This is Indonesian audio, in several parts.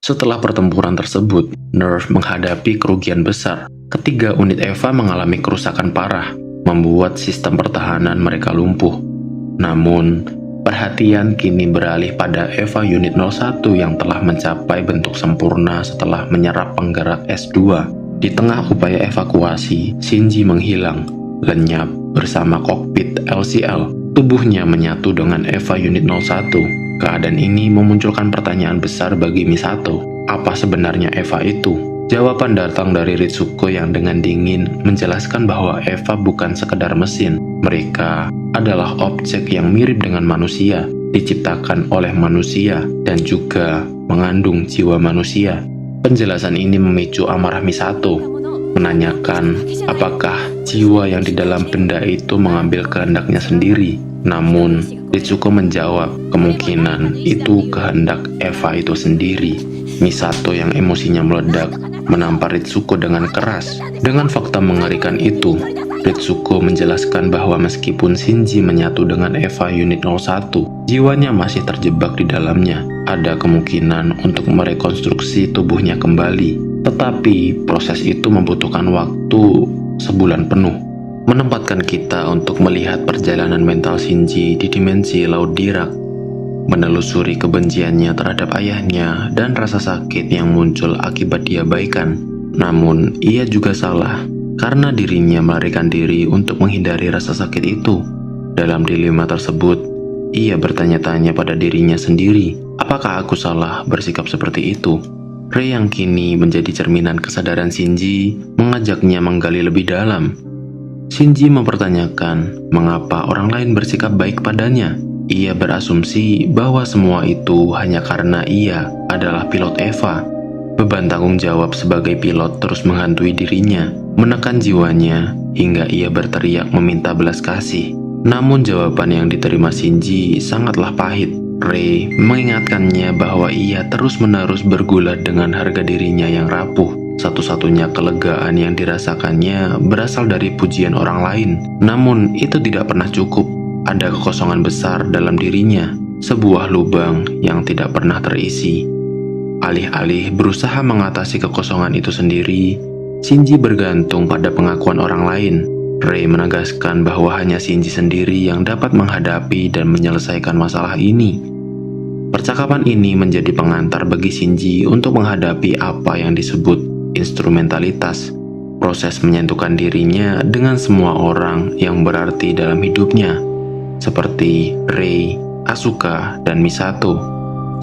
Setelah pertempuran tersebut, Nerve menghadapi kerugian besar. Ketiga unit EVA mengalami kerusakan parah, membuat sistem pertahanan mereka lumpuh. Namun, perhatian kini beralih pada EVA Unit 01 yang telah mencapai bentuk sempurna setelah menyerap penggerak S2. Di tengah upaya evakuasi, Shinji menghilang, lenyap bersama kokpit LCL. Tubuhnya menyatu dengan EVA Unit 01. Keadaan ini memunculkan pertanyaan besar bagi Misato. Apa sebenarnya EVA itu? Jawaban datang dari Ritsuko yang dengan dingin menjelaskan bahwa EVA bukan sekedar mesin. Mereka adalah objek yang mirip dengan manusia, diciptakan oleh manusia, dan juga mengandung jiwa manusia. Penjelasan ini memicu amarah Misato, menanyakan apakah jiwa yang di dalam benda itu mengambil kehendaknya sendiri. Namun, Ritsuko menjawab kemungkinan itu kehendak EVA itu sendiri. Misato yang emosinya meledak menampar Ritsuko dengan keras. Dengan fakta mengerikan itu, Ritsuko menjelaskan bahwa meskipun Shinji menyatu dengan EVA Unit 01, jiwanya masih terjebak di dalamnya. Ada kemungkinan untuk merekonstruksi tubuhnya kembali, tetapi proses itu membutuhkan waktu sebulan penuh. Menempatkan kita untuk melihat perjalanan mental Shinji di dimensi Laut Dirac, menelusuri kebenciannya terhadap ayahnya dan rasa sakit yang muncul akibat diabaikan. Namun, ia juga salah karena dirinya melarikan diri untuk menghindari rasa sakit itu. Dalam dilema tersebut, ia bertanya-tanya pada dirinya sendiri, apakah aku salah bersikap seperti itu? Rei yang kini menjadi cerminan kesadaran Shinji mengajaknya menggali lebih dalam. Shinji mempertanyakan mengapa orang lain bersikap baik padanya. Ia berasumsi bahwa semua itu hanya karena ia adalah pilot EVA. Beban tanggung jawab sebagai pilot terus menghantui dirinya, menekan jiwanya hingga ia berteriak meminta belas kasih. Namun jawaban yang diterima Shinji sangatlah pahit. Rei mengingatkannya bahwa ia terus-menerus bergulat dengan harga dirinya yang rapuh. Satu-satunya kelegaan yang dirasakannya berasal dari pujian orang lain. Namun itu tidak pernah cukup. Ada kekosongan besar dalam dirinya, sebuah lubang yang tidak pernah terisi. Alih-alih berusaha mengatasi kekosongan itu sendiri, Shinji bergantung pada pengakuan orang lain. Rei menegaskan bahwa hanya Shinji sendiri yang dapat menghadapi dan menyelesaikan masalah ini. Percakapan ini menjadi pengantar bagi Shinji untuk menghadapi apa yang disebut instrumentalitas, proses menyatukan dirinya dengan semua orang yang berarti dalam hidupnya, seperti Rei, Asuka, dan Misato.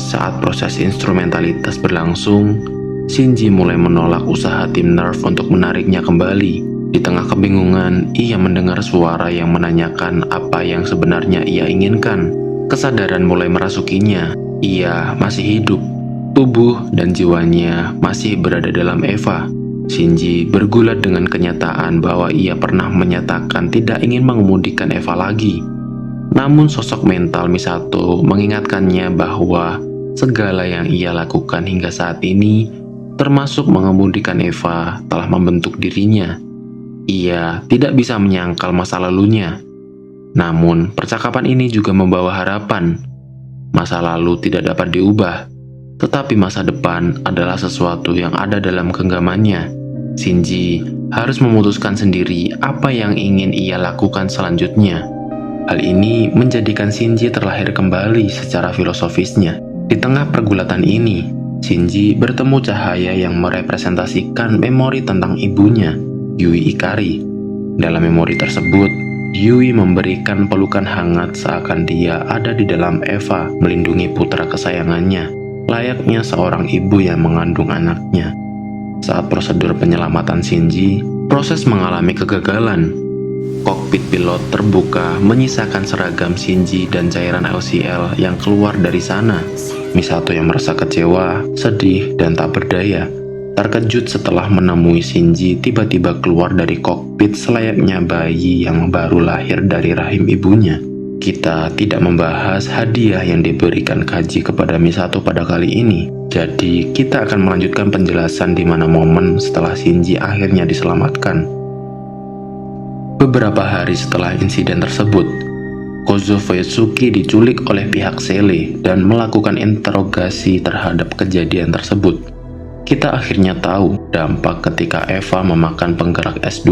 Saat proses instrumentalitas berlangsung, Shinji mulai menolak usaha tim Nerve untuk menariknya kembali. Di tengah kebingungan, ia mendengar suara yang menanyakan apa yang sebenarnya ia inginkan. Kesadaran mulai merasukinya. Ia masih hidup. Tubuh dan jiwanya masih berada dalam EVA. Shinji bergulat dengan kenyataan bahwa ia pernah menyatakan tidak ingin mengemudikan EVA lagi. Namun sosok mental Misato mengingatkannya bahwa segala yang ia lakukan hingga saat ini, termasuk mengemudikan EVA, telah membentuk dirinya. Ia tidak bisa menyangkal masa lalunya. Namun percakapan ini juga membawa harapan. Masa lalu tidak dapat diubah, tetapi masa depan adalah sesuatu yang ada dalam genggamannya. Shinji harus memutuskan sendiri apa yang ingin ia lakukan selanjutnya. Hal ini menjadikan Shinji terlahir kembali secara filosofisnya. Di tengah pergulatan ini, Shinji bertemu cahaya yang merepresentasikan memori tentang ibunya, Yui Ikari. Dalam memori tersebut, Yui memberikan pelukan hangat seakan dia ada di dalam EVA melindungi putra kesayangannya, layaknya seorang ibu yang mengandung anaknya. Saat prosedur penyelamatan Shinji, proses mengalami kegagalan. Kokpit pilot terbuka menyisakan seragam Shinji dan cairan LCL yang keluar dari sana. Misato yang merasa kecewa, sedih, dan tak berdaya, terkejut setelah menemui Shinji tiba-tiba keluar dari kokpit selayaknya bayi yang baru lahir dari rahim ibunya. Kita tidak membahas hadiah yang diberikan Kaji kepada Misato pada kali ini. Jadi, kita akan melanjutkan penjelasan di mana momen setelah Shinji akhirnya diselamatkan. Beberapa hari setelah insiden tersebut, Kozo Fuyutsuki diculik oleh pihak Sele dan melakukan interogasi terhadap kejadian tersebut. Kita akhirnya tahu dampak ketika Eva memakan penggerak S2,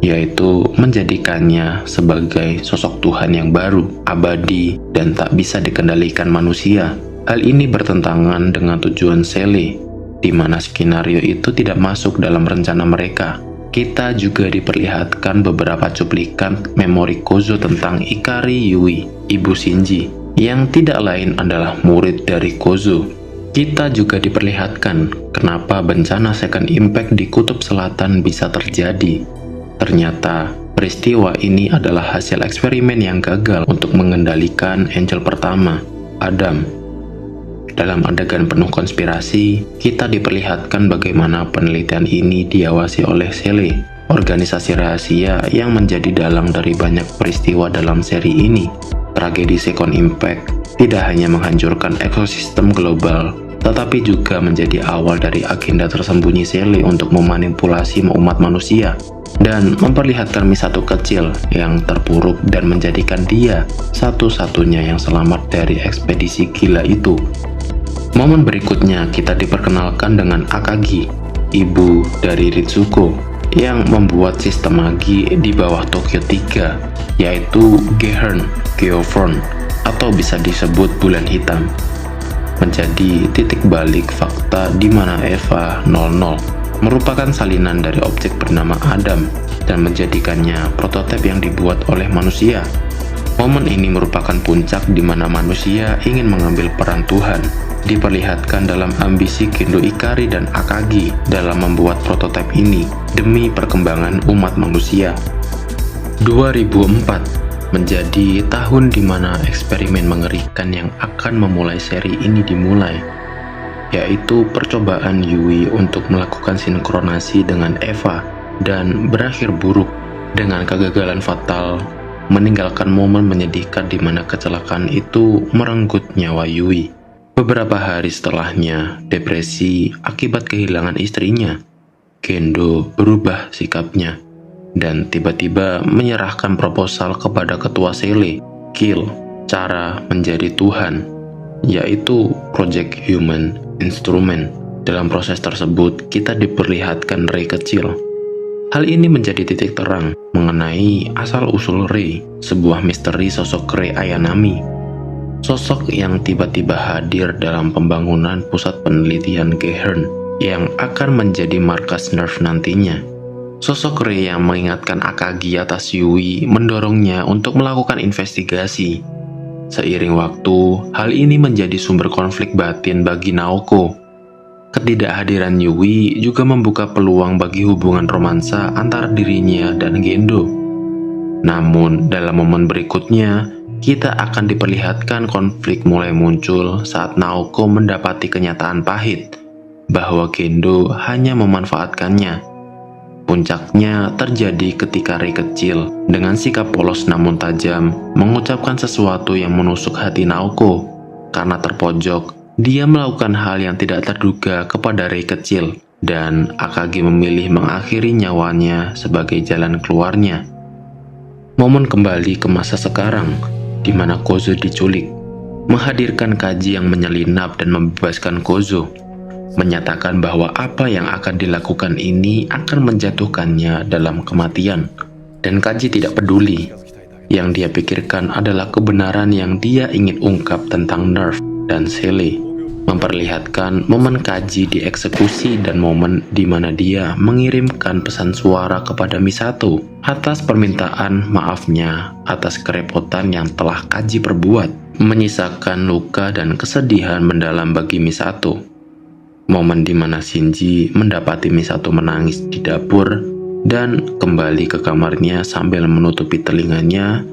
yaitu menjadikannya sebagai sosok Tuhan yang baru, abadi, dan tak bisa dikendalikan manusia. Hal ini bertentangan dengan tujuan Sele, di mana skenario itu tidak masuk dalam rencana mereka. Kita juga diperlihatkan beberapa cuplikan memori Kozo tentang Ikari Yui, ibu Shinji, yang tidak lain adalah murid dari Kozo. Kita juga diperlihatkan kenapa bencana Second Impact di Kutub Selatan bisa terjadi. Ternyata, peristiwa ini adalah hasil eksperimen yang gagal untuk mengendalikan Angel pertama, Adam. Dalam adegan penuh konspirasi, kita diperlihatkan bagaimana penelitian ini diawasi oleh Sele, organisasi rahasia yang menjadi dalang dari banyak peristiwa dalam seri ini. Tragedi Second Impact tidak hanya menghancurkan ekosistem global, tetapi juga menjadi awal dari agenda tersembunyi Sele untuk memanipulasi umat manusia dan memperlihatkan Misato kecil yang terpuruk dan menjadikan dia satu-satunya yang selamat dari ekspedisi gila itu. Momen berikutnya kita diperkenalkan dengan Akagi, ibu dari Ritsuko, yang membuat sistem magi di bawah Tokyo 3, yaitu Geofront, atau bisa disebut bulan hitam, menjadi titik balik fakta di mana Eva 00 merupakan salinan dari objek bernama Adam dan menjadikannya prototipe yang dibuat oleh manusia. Momen ini merupakan puncak di mana manusia ingin mengambil peran Tuhan, diperlihatkan dalam ambisi Gendo Ikari dan Akagi dalam membuat prototipe ini demi perkembangan umat manusia. 2004 menjadi tahun di mana eksperimen mengerikan yang akan memulai seri ini dimulai, yaitu percobaan Yui untuk melakukan sinkronasi dengan Eva dan berakhir buruk dengan kegagalan fatal, meninggalkan momen menyedihkan di mana kecelakaan itu merenggut nyawa Yui. Beberapa hari setelahnya, depresi akibat kehilangan istrinya, Gendo berubah sikapnya dan tiba-tiba menyerahkan proposal kepada ketua Sele, Kill, cara menjadi Tuhan, yaitu Project Human Instrument. Dalam proses tersebut, kita diperlihatkan Rei kecil. Hal ini menjadi titik terang mengenai asal-usul Rei, sebuah misteri sosok Rei Ayanami. Sosok yang tiba-tiba hadir dalam pembangunan pusat penelitian Gehern yang akan menjadi markas Nerve nantinya. Sosok Rei yang mengingatkan Akagi atas Yui mendorongnya untuk melakukan investigasi. Seiring waktu, hal ini menjadi sumber konflik batin bagi Naoko. Ketidakhadiran Yui juga membuka peluang bagi hubungan romansa antara dirinya dan Gendo. Namun, dalam momen berikutnya, kita akan diperlihatkan konflik mulai muncul saat Naoko mendapati kenyataan pahit bahwa Gendo hanya memanfaatkannya. Puncaknya terjadi ketika Rei kecil dengan sikap polos namun tajam mengucapkan sesuatu yang menusuk hati Naoko. Karena terpojok, dia melakukan hal yang tidak terduga kepada Rei kecil, dan Akagi memilih mengakhiri nyawanya sebagai jalan keluarnya. Momen kembali ke masa sekarang, di mana Kozo diculik, menghadirkan Kaji yang menyelinap dan membebaskan Kozo, menyatakan bahwa apa yang akan dilakukan ini akan menjatuhkannya dalam kematian, dan Kaji tidak peduli. Yang dia pikirkan adalah kebenaran yang dia ingin ungkap tentang Nerve dan Sele, memperlihatkan momen Kaji dieksekusi dan momen di mana dia mengirimkan pesan suara kepada Misato atas permintaan maafnya atas kerepotan yang telah Kaji perbuat, menyisakan luka dan kesedihan mendalam bagi Misato. Momen di mana Shinji mendapati Misato menangis di dapur dan kembali ke kamarnya sambil menutupi telinganya,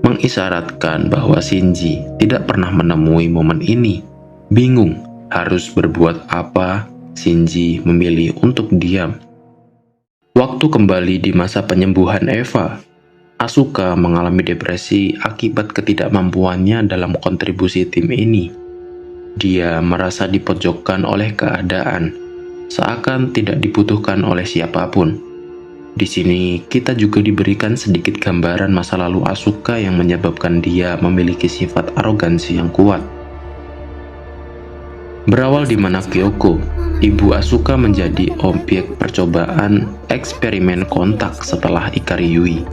mengisyaratkan bahwa Shinji tidak pernah menemui momen ini. Bingung harus berbuat apa, Shinji memilih untuk diam. Waktu kembali di masa penyembuhan Eva. Asuka mengalami depresi akibat ketidakmampuannya dalam kontribusi tim ini. Dia merasa dipojokkan oleh keadaan, seakan tidak dibutuhkan oleh siapapun. Di sini kita juga diberikan sedikit gambaran masa lalu Asuka yang menyebabkan dia memiliki sifat arogansi yang kuat. Berawal di mana Kyoko, ibu Asuka, menjadi objek percobaan eksperimen kontak setelah Ikari Yui.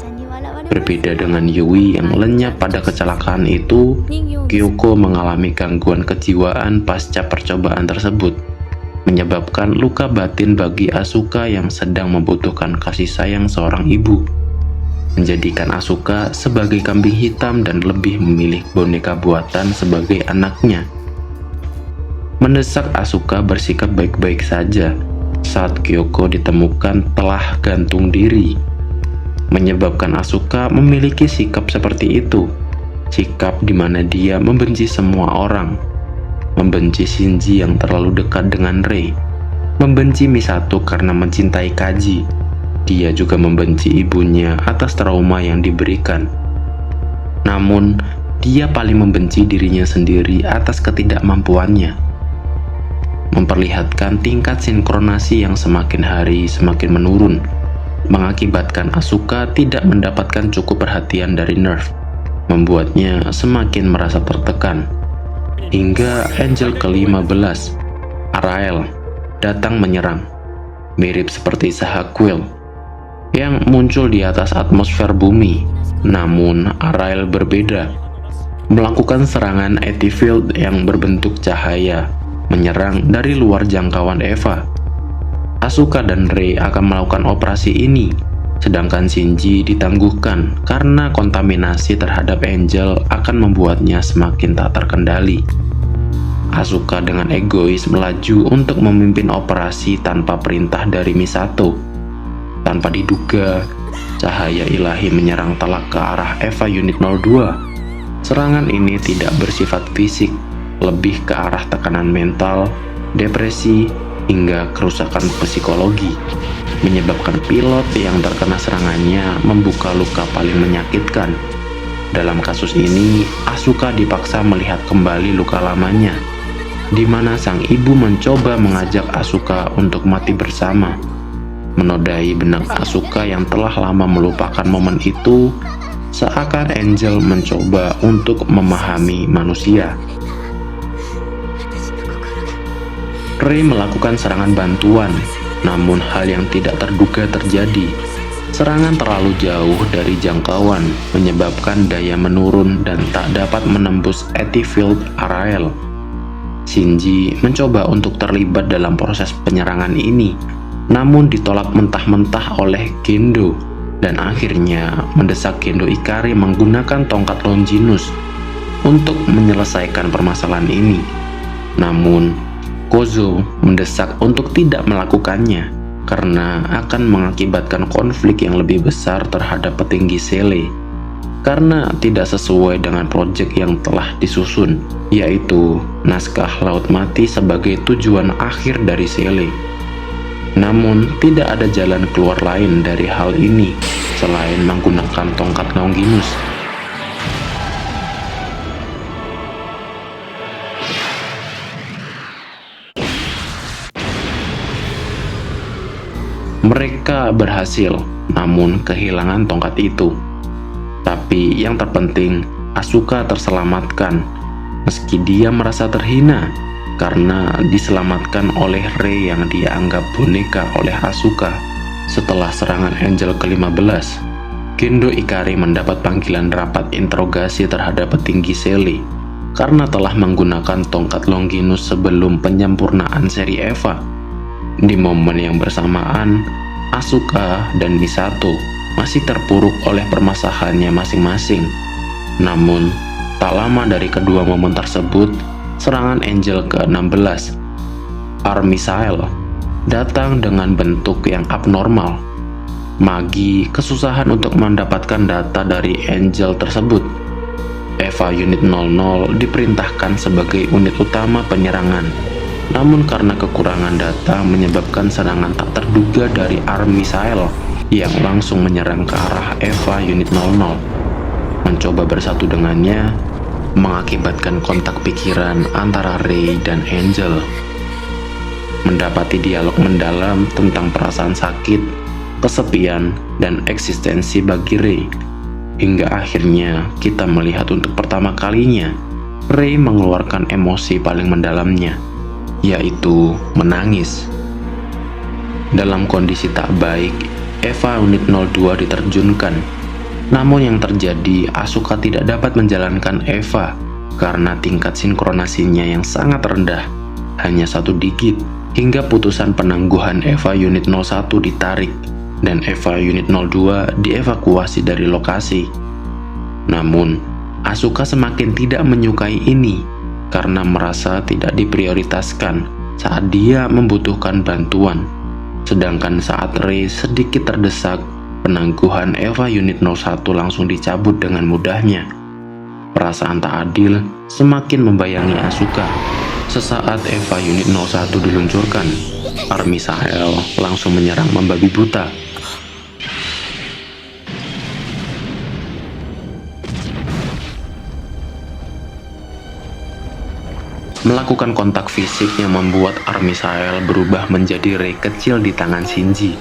Berbeda dengan Yui yang lenyap pada kecelakaan itu, Kyoko mengalami gangguan kejiwaan pasca percobaan tersebut, menyebabkan luka batin bagi Asuka yang sedang membutuhkan kasih sayang seorang ibu, menjadikan Asuka sebagai kambing hitam dan lebih memilih boneka buatan sebagai anaknya. Mendesak Asuka bersikap baik-baik saja saat Kyoko ditemukan telah gantung diri, menyebabkan Asuka memiliki sikap seperti itu, sikap di mana dia membenci semua orang, membenci Shinji yang terlalu dekat dengan Rei, membenci Misato karena mencintai Kaji. Dia juga membenci ibunya atas trauma yang diberikan. Namun, dia paling membenci dirinya sendiri atas ketidakmampuannya. Memperlihatkan tingkat sinkronasi yang semakin hari semakin menurun, mengakibatkan Asuka tidak mendapatkan cukup perhatian dari Nerve, membuatnya semakin merasa tertekan. Hingga Angel ke-15, Arael, datang menyerang, mirip seperti Sahaquil yang muncul di atas atmosfer bumi. Namun Arael berbeda, melakukan serangan Etifield yang berbentuk cahaya, menyerang dari luar jangkauan Eva. Asuka dan Rei akan melakukan operasi ini, sedangkan Shinji ditangguhkan karena kontaminasi terhadap Angel akan membuatnya semakin tak terkendali. Asuka dengan egois melaju untuk memimpin operasi tanpa perintah dari Misato. Tanpa diduga, cahaya ilahi menyerang telak ke arah Eva Unit 02. Serangan ini tidak bersifat fisik, lebih ke arah tekanan mental, depresi, hingga kerusakan psikologi, menyebabkan pilot yang terkena serangannya membuka luka paling menyakitkan. Dalam kasus ini, Asuka dipaksa melihat kembali luka lamanya, di mana sang ibu mencoba mengajak Asuka untuk mati bersama, menodai benak Asuka yang telah lama melupakan momen itu, seakan Angel mencoba untuk memahami manusia. Rei melakukan serangan bantuan, namun hal yang tidak terduga terjadi. Serangan terlalu jauh dari jangkauan, menyebabkan daya menurun dan tak dapat menembus Etifield Arael. Shinji mencoba untuk terlibat dalam proses penyerangan ini, namun ditolak mentah-mentah oleh Gendo, dan akhirnya mendesak Gendo Ikari menggunakan tongkat Longinus untuk menyelesaikan permasalahan ini. Namun Kozo mendesak untuk tidak melakukannya karena akan mengakibatkan konflik yang lebih besar terhadap petinggi Sele, karena tidak sesuai dengan proyek yang telah disusun, yaitu naskah Laut Mati sebagai tujuan akhir dari Sele. Namun tidak ada jalan keluar lain dari hal ini selain menggunakan tongkat Longinus. Mereka berhasil, namun kehilangan tongkat itu. Tapi yang terpenting, Asuka terselamatkan, meski dia merasa terhina karena diselamatkan oleh Rei yang dia anggap boneka oleh Asuka. Setelah serangan Angel ke-15, Gendo Ikari mendapat panggilan rapat interogasi terhadap petinggi Sele karena telah menggunakan tongkat Longinus sebelum penyempurnaan seri Eva. Di momen yang bersamaan, Asuka dan Misato masih terpuruk oleh permasalahannya masing-masing. Namun, tak lama dari kedua momen tersebut, serangan Angel ke-16, Armisael, datang dengan bentuk yang abnormal. Magi kesusahan untuk mendapatkan data dari Angel tersebut. Eva Unit 00 diperintahkan sebagai unit utama penyerangan. Namun karena kekurangan data menyebabkan serangan tak terduga dari Armisael yang langsung menyerang ke arah Eva Unit 00. Mencoba bersatu dengannya, mengakibatkan kontak pikiran antara Rei dan Angel. Mendapati dialog mendalam tentang perasaan sakit, kesepian, dan eksistensi bagi Rey. Hingga akhirnya kita melihat untuk pertama kalinya Rey mengeluarkan emosi paling mendalamnya, yaitu menangis. Dalam kondisi tak baik, Eva Unit 02 diterjunkan. Namun yang terjadi, Asuka tidak dapat menjalankan Eva karena tingkat sinkronasinya yang sangat rendah, hanya 1 digit, hingga putusan penangguhan Eva Unit 01 ditarik dan Eva Unit 02 dievakuasi dari lokasi. Namun, Asuka semakin tidak menyukai ini karena merasa tidak diprioritaskan saat dia membutuhkan bantuan. Sedangkan saat Rey sedikit terdesak, penangguhan Eva Unit 01 langsung dicabut dengan mudahnya. Perasaan tak adil semakin membayangi Asuka. Sesaat Eva Unit 01 diluncurkan, Army Sahel langsung menyerang membabi buta. Melakukan kontak fisik yang membuat Army Sahel berubah menjadi Rey kecil di tangan Shinji.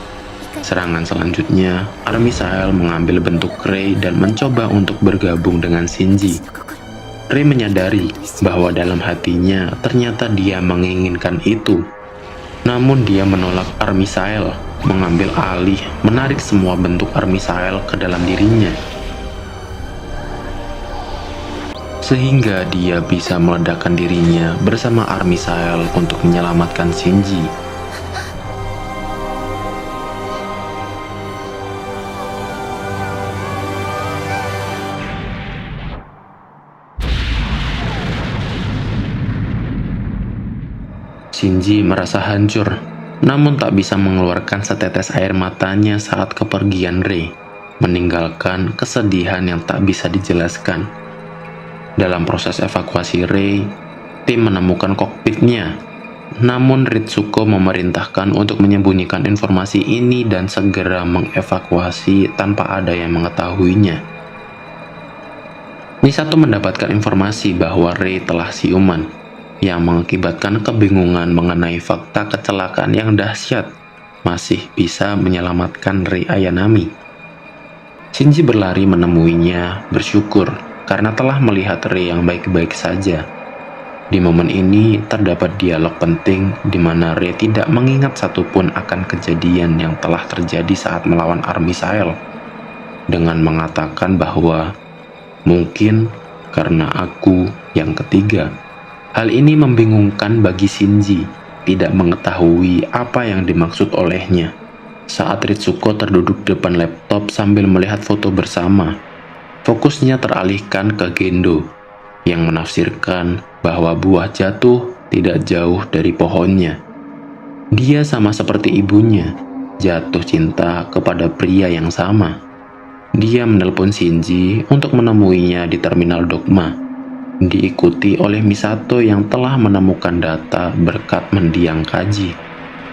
Serangan selanjutnya, Army Sahel mengambil bentuk Rey dan mencoba untuk bergabung dengan Shinji. Rey menyadari bahwa dalam hatinya ternyata dia menginginkan itu. Namun dia menolak Army Sahel, mengambil alih, menarik semua bentuk Army Sahel ke dalam dirinya. Sehingga dia bisa meledakkan dirinya bersama Army Sahel untuk menyelamatkan Shinji. Shinji merasa hancur, namun tak bisa mengeluarkan setetes air matanya saat kepergian Rey, meninggalkan kesedihan yang tak bisa dijelaskan. Dalam proses evakuasi Rey, tim menemukan kokpitnya. Namun Ritsuko memerintahkan untuk menyembunyikan informasi ini dan segera mengevakuasi tanpa ada yang mengetahuinya. Misato mendapatkan informasi bahwa Rey telah siuman, yang mengakibatkan kebingungan mengenai fakta kecelakaan yang dahsyat masih bisa menyelamatkan Rey Ayanami. Shinji berlari menemuinya, bersyukur karena telah melihat Rey yang baik-baik saja. Di momen ini terdapat dialog penting di mana Rey tidak mengingat satupun akan kejadian yang telah terjadi saat melawan Army Sahel, dengan mengatakan bahwa mungkin karena aku yang ketiga. Hal ini membingungkan bagi Shinji, tidak mengetahui apa yang dimaksud olehnya. Saat Ritsuko terduduk depan laptop sambil melihat foto bersama, fokusnya teralihkan ke Gendo, yang menafsirkan bahwa buah jatuh tidak jauh dari pohonnya. Dia sama seperti ibunya, jatuh cinta kepada pria yang sama. Dia menelpon Shinji untuk menemuinya di terminal Dogma, diikuti oleh Misato yang telah menemukan data berkat mendiang Kaji.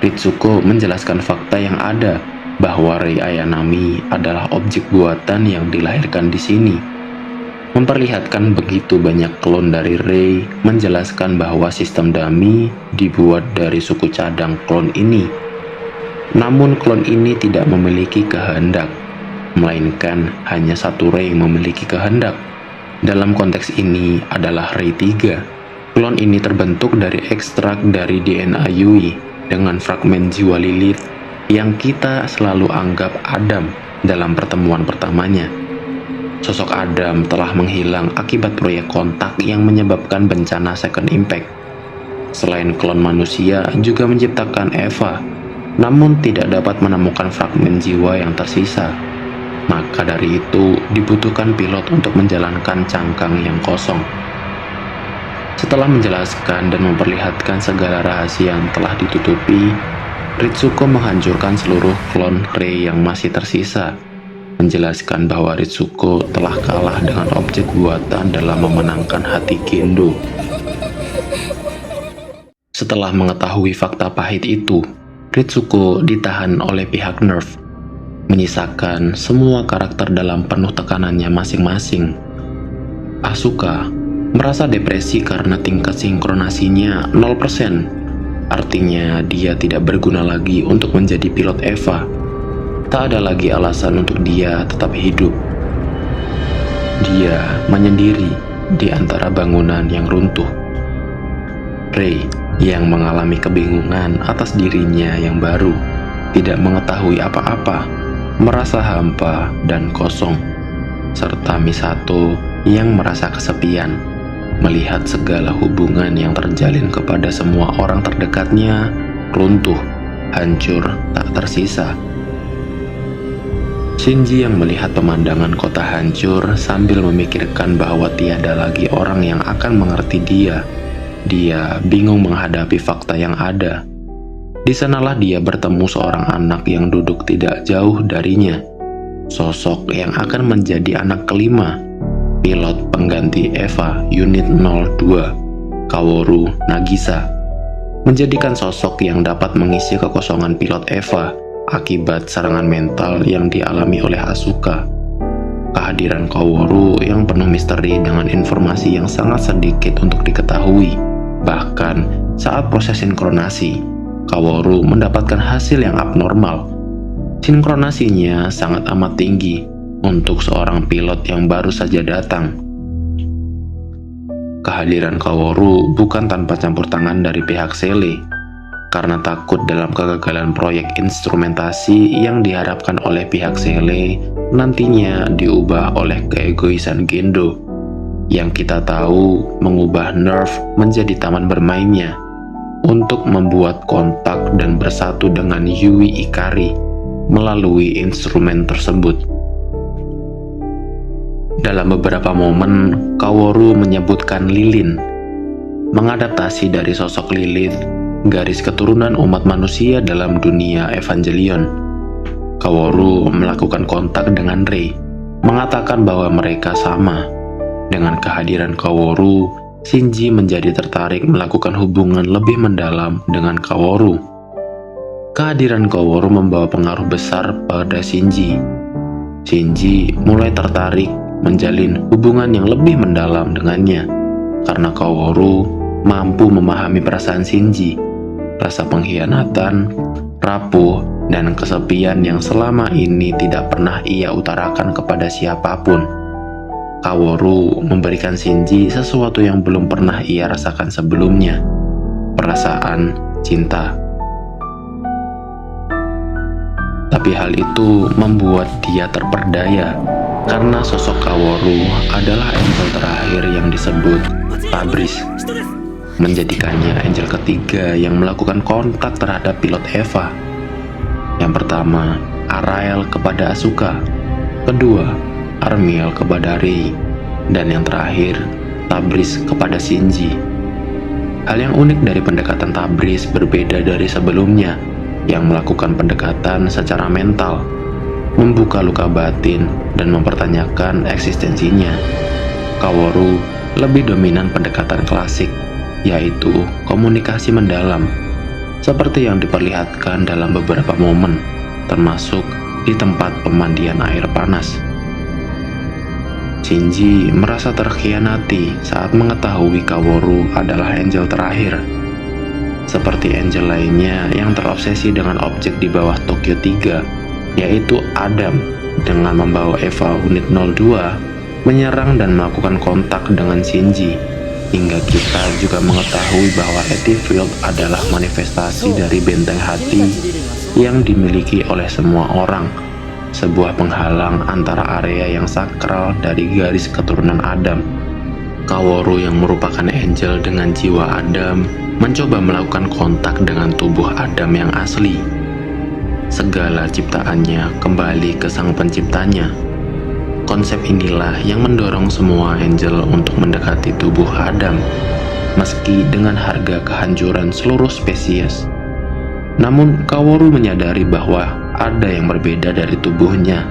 Ritsuko menjelaskan fakta yang ada bahwa Rey Ayanami adalah objek buatan yang dilahirkan di sini. Memperlihatkan begitu banyak klon dari Rey, menjelaskan bahwa sistem dummy dibuat dari suku cadang klon ini. Namun klon ini tidak memiliki kehendak, melainkan hanya satu Rey yang memiliki kehendak. Dalam konteks ini adalah Rey 3. Klon ini terbentuk dari ekstrak dari DNA Yui dengan fragmen jiwa Lilith yang kita selalu anggap Adam dalam pertemuan pertamanya. Sosok Adam telah menghilang akibat proyek kontak yang menyebabkan bencana Second Impact. Selain klon manusia juga menciptakan Eva, namun tidak dapat menemukan fragmen jiwa yang tersisa. Maka dari itu dibutuhkan pilot untuk menjalankan cangkang yang kosong. Setelah menjelaskan dan memperlihatkan segala rahasia yang telah ditutupi, Ritsuko menghancurkan seluruh klon Rey yang masih tersisa, menjelaskan bahwa Ritsuko telah kalah dengan objek buatan dalam memenangkan hati Gendo. Setelah mengetahui fakta pahit itu, Ritsuko ditahan oleh pihak Nerve, menyisakan semua karakter dalam penuh tekanannya masing-masing. Asuka merasa depresi karena tingkat sinkronasinya 0%. Artinya dia tidak berguna lagi untuk menjadi pilot Eva. Tak ada lagi alasan untuk dia tetap hidup. Dia menyendiri di antara bangunan yang runtuh. Ray yang mengalami kebingungan atas dirinya yang baru, tidak mengetahui apa-apa, merasa hampa dan kosong. Serta Misato yang merasa kesepian, melihat segala hubungan yang terjalin kepada semua orang terdekatnya runtuh, hancur, tak tersisa. Shinji yang melihat pemandangan kota hancur sambil memikirkan bahwa tiada lagi orang yang akan mengerti dia. Dia bingung menghadapi fakta yang ada. Di sanalah dia bertemu seorang anak yang duduk tidak jauh darinya. Sosok yang akan menjadi anak kelima, pilot pengganti Eva Unit 02, Kaworu Nagisa. Menjadikan sosok yang dapat mengisi kekosongan pilot Eva akibat serangan mental yang dialami oleh Asuka. Kehadiran Kaworu yang penuh misteri dengan informasi yang sangat sedikit untuk diketahui. Bahkan saat proses sinkronasi, Kaworu mendapatkan hasil yang abnormal. Sinkronasinya sangat amat tinggi untuk seorang pilot yang baru saja datang. Kehadiran Kaworu bukan tanpa campur tangan dari pihak Sele, karena takut dalam kegagalan proyek instrumentasi yang diharapkan oleh pihak Sele nantinya diubah oleh keegoisan Gendo, yang kita tahu mengubah Nerve menjadi taman bermainnya untuk membuat kontak dan bersatu dengan Yui Ikari melalui instrumen tersebut. Dalam beberapa momen, Kaworu menyebutkan Lilin, mengadaptasi dari sosok Lilith, garis keturunan umat manusia dalam dunia Evangelion. Kaworu melakukan kontak dengan Rei, mengatakan bahwa mereka sama. Dengan kehadiran Kaworu, Shinji menjadi tertarik melakukan hubungan lebih mendalam dengan Kaworu. Kehadiran Kaworu membawa pengaruh besar pada Shinji. Shinji mulai tertarik menjalin hubungan yang lebih mendalam dengannya, karena Kaworu mampu memahami perasaan Shinji, rasa pengkhianatan, rapuh, dan kesepian yang selama ini tidak pernah ia utarakan kepada siapapun. Kaworu memberikan Shinji sesuatu yang belum pernah ia rasakan sebelumnya, perasaan cinta. Tapi hal itu membuat dia terperdaya, karena sosok Kaworu adalah angel terakhir yang disebut Tabris, menjadikannya angel ketiga yang melakukan kontak terhadap pilot Eva. Yang pertama, Arael kepada Asuka, kedua, Armiel kepada Rei, dan yang terakhir, Tabris kepada Shinji. Hal yang unik dari pendekatan Tabris berbeda dari sebelumnya, yang melakukan pendekatan secara mental, membuka luka batin, dan mempertanyakan eksistensinya. Kaworu lebih dominan pendekatan klasik, yaitu komunikasi mendalam, seperti yang diperlihatkan dalam beberapa momen, termasuk di tempat pemandian air panas. Shinji merasa terkhianati saat mengetahui Kaworu adalah angel terakhir. Seperti angel lainnya yang terobsesi dengan objek di bawah Tokyo 3, yaitu Adam, dengan membawa Eva Unit 02 menyerang dan melakukan kontak dengan Shinji, hingga kita juga mengetahui bahwa Etyfield adalah manifestasi dari benteng hati yang dimiliki oleh semua orang, sebuah penghalang antara area yang sakral dari garis keturunan Adam. Kaworu yang merupakan angel dengan jiwa Adam mencoba melakukan kontak dengan tubuh Adam yang asli. Segala ciptaannya kembali ke sang penciptanya. Konsep inilah yang mendorong semua angel untuk mendekati tubuh Adam, meski dengan harga kehancuran seluruh spesies. Namun Kaworu menyadari bahwa ada yang berbeda dari tubuhnya,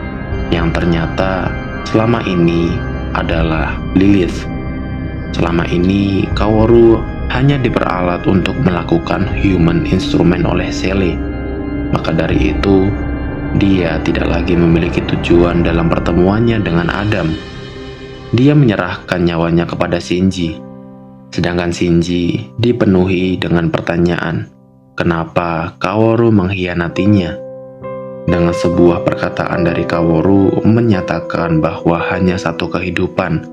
yang ternyata selama ini adalah Lilith. Selama ini Kaworu hanya diperalat untuk melakukan human instrument oleh Sele. Maka dari itu, dia tidak lagi memiliki tujuan dalam pertemuannya dengan Adam. Dia menyerahkan nyawanya kepada Shinji. Sedangkan Shinji dipenuhi dengan pertanyaan, kenapa Kaworu mengkhianatinya? dengan sebuah perkataan dari Kaworu menyatakan bahwa hanya satu kehidupan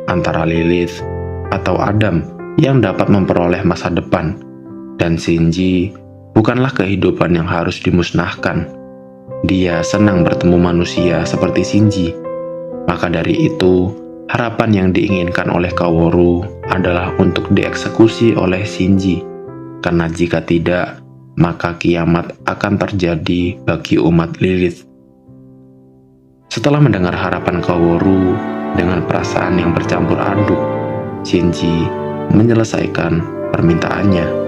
antara Lilith atau Adam yang dapat memperoleh masa depan, dan Shinji bukanlah kehidupan yang harus dimusnahkan. Dia senang bertemu manusia seperti Shinji. Maka dari itu, harapan yang diinginkan oleh Kaworu adalah untuk dieksekusi oleh Shinji, karena jika tidak, maka kiamat akan terjadi bagi umat Lilith. Setelah mendengar harapan Kaworu dengan perasaan yang bercampur aduk, Shinji menyelesaikan permintaannya.